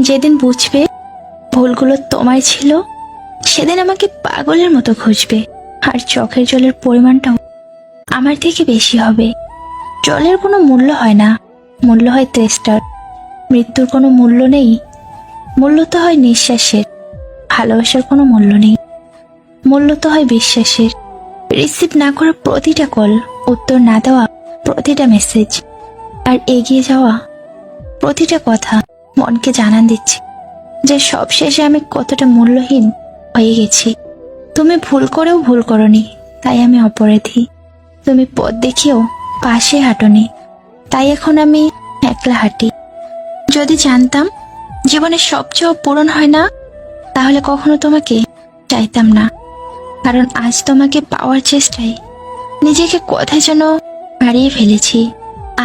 যেদিন বুঝবে ভুলগুলো তোমার ছিল, সেদিন আমাকে পাগলের মতো খুঁজবে, আর চোখের জলের পরিমাণটাও আমার থেকে বেশি হবে। জলের কোনো মূল্য হয় না, মূল্য হয় তেষ্টার। মৃত্যুর কোনো মূল্য নেই, মূল্য তো হয় নিঃশ্বাসের। ভালোবাসার কোনো মূল্য নেই, মূল্য তো হয় বিশ্বাসের। রিসিভ না করা প্রতিটা কল, উত্তর না দেওয়া প্রতিটা মেসেজ, আর এগিয়ে যাওয়া প্রতিটা কথা মনকে জানান দিচ্ছে যে সবশেষে আমি কতটা মূল্যহীন হয়ে গেছি। তুমি ভুল করেও ভুল করনি, তাই আমি অপরাধী। তুমি পথ দেখিয়েও পাশে হাঁটনি, তাই এখন আমি একলা হাঁটি। যদি জানতাম জীবনে সবচেয়ে পূরণ হয় না, তাহলে কখনো তোমাকে চাইতাম না। কারণ আজ তোমাকে পাওয়ার চেষ্টায় নিজেকে কোথায় যেন হারিয়ে ফেলেছি।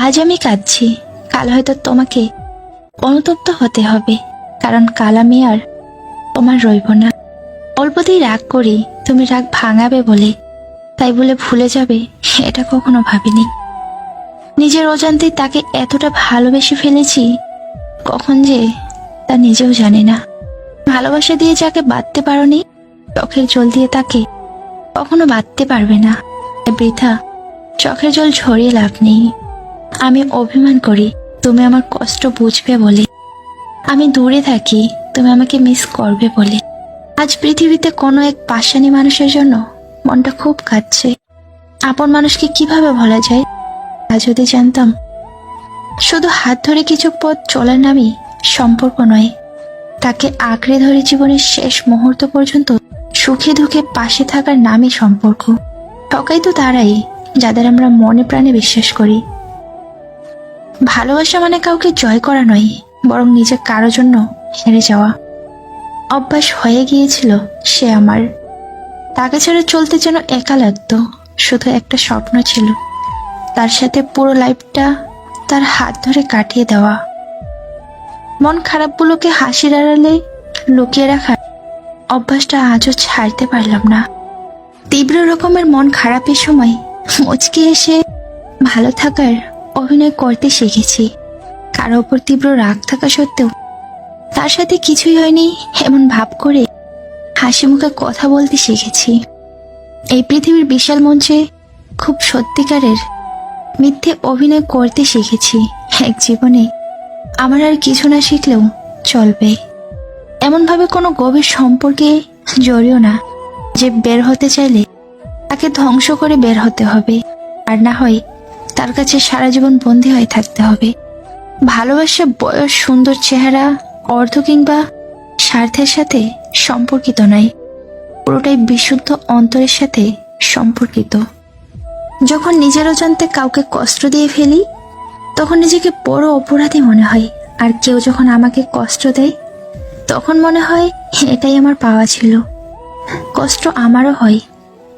আজ আমি কাঁদছি, কাল হয়তো তোমাকে অনুতপ্ত হতে হবে, কারণ কাল আমি আর তোমার রইব না। অল্পতেই রাগ করি, তুমি রাগ ভাঙাবে বলে, তাই বলে ভুলে যাবে এটা কখনো ভাবিনি। নিজের অজান্তেই তাকে এতটা ভালোবেসে ফেলেছি, কখন যে তা নিজেও জানি না। ভালোবাসা দিয়ে যাকে বাঁধতে পারোনি, চোখের জল দিয়ে তাকে কখনো বাঁধতে পারবে না। বৃথা চোখের জল ঝরিয়ে লাভ নেই। আমি অভিমান করি তুমি আমার কষ্ট বুঝবে বলে, আমি দূরে থাকি তুমি আমাকে মিস করবে বলে। আজ পৃথিবীতে কোনো এক পাষাণী মানুষের জন্য মনটা খুব কাঁদছে। আপন মানুষকে কিভাবে ভোলা যায়, তা যদি জানতাম। শুধু হাত ধরে কিছু পথ চলার নামই সম্পর্ক নয়, তাকে আঁকড়ে ধরে জীবনের শেষ মুহূর্ত পর্যন্ত সুখে দুঃখে পাশে থাকার নামই সম্পর্ক। ঠকাই তো তারাই যাদের আমরা মনে প্রাণে বিশ্বাস করি। ভালোবাসা মানে কাউকে জয় করা নয়, বরং নিজে কারো জন্য হেরে যাওয়া। অভ্যাস হয়ে গিয়েছিল সে আমার, তাকে ছেড়ে চলতে যেন একা লাগতো। শুধু একটা স্বপ্ন ছিল, তার সাথে পুরো লাইফটা তার হাত ধরে কাটিয়ে দেওয়া। মন খারাপগুলোকে হাসির আড়ালে লুকিয়ে রাখার অভ্যাসটা আজও ছাড়তে পারলাম না। তীব্র রকমের মন খারাপের সময় মুচকি এসে ভালো থাকার অভিনয় করতে শিখেছি। কারো ওপর তীব্র রাগ থাকা সত্ত্বেও তার সাথে কিছুই হয়নি এমন ভাব করে হাসি মুখে কথা বলতে শিখেছি। এই পৃথিবীর বিশাল মঞ্চে খুব সত্যিকারের মিথ্যে অভিনয় করতে শিখেছি। এক জীবনে আমার আর কিছু না শিখলেও চলবে, এমনভাবে কোনো গভীর সম্পর্কে জড়িও না যে বের হতে চাইলে তাকে ধ্বংস করে বের হতে হবে, আর না হয় তার কাছে সারা জীবন বন্দী হয়ে থাকতে হবে। ভালোবাসা বয়স, সুন্দর চেহারা, অর্থ কিংবা স্বার্থের সাথে সম্পর্কিত নয়, পুরোটাই বিশুদ্ধ অন্তরের সাথে সম্পর্কিত। যখন নিজের অজান্তে কাউকে কষ্ট দিয়ে ফেলি, তখন নিজেকে বড় অপরাধী মনে হয়। আর কেউ যখন আমাকে কষ্ট দেয়, তখন মনে হয় এটাই আমার পাওয়া ছিল। কষ্ট আমারও হয়,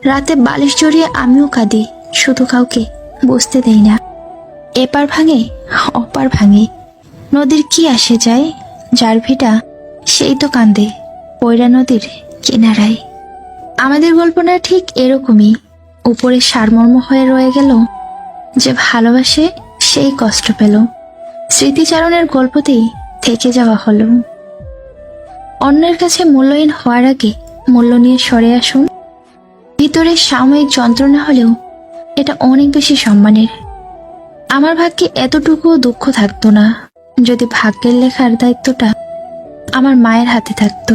রাতে বালিশ জড়িয়ে আমিও কাঁদি, শুধু কাউকে বুঝতে দেই না। এপার ভাঙে অপার ভাঙে, নদীর কি আসে যায়, যার ভিটা সেই তো কান্দে পয়রা নদীর কিনারায়। আমাদের গল্পটা ঠিক এরকমই, উপরে সারমর্ম হয়ে রয়ে গেল, যে ভালোবাসে সেই কষ্ট পেল। স্মৃতিচারণের গল্পতেই থেকে যাওয়া হলো। অন্যের কাছে মূল্যহীন হওয়ার আগে মূল্য নিয়ে সরে আসুন। ভিতরে সাময়িক যন্ত্রণা হলেও এটা অনেক বেশি সম্মানের। আমার ভাগ্যে এতটুকুও দুঃখ থাকতো না যদি ভাগ্যের লেখার দায়িত্বটা আমার মায়ের হাতে থাকতো।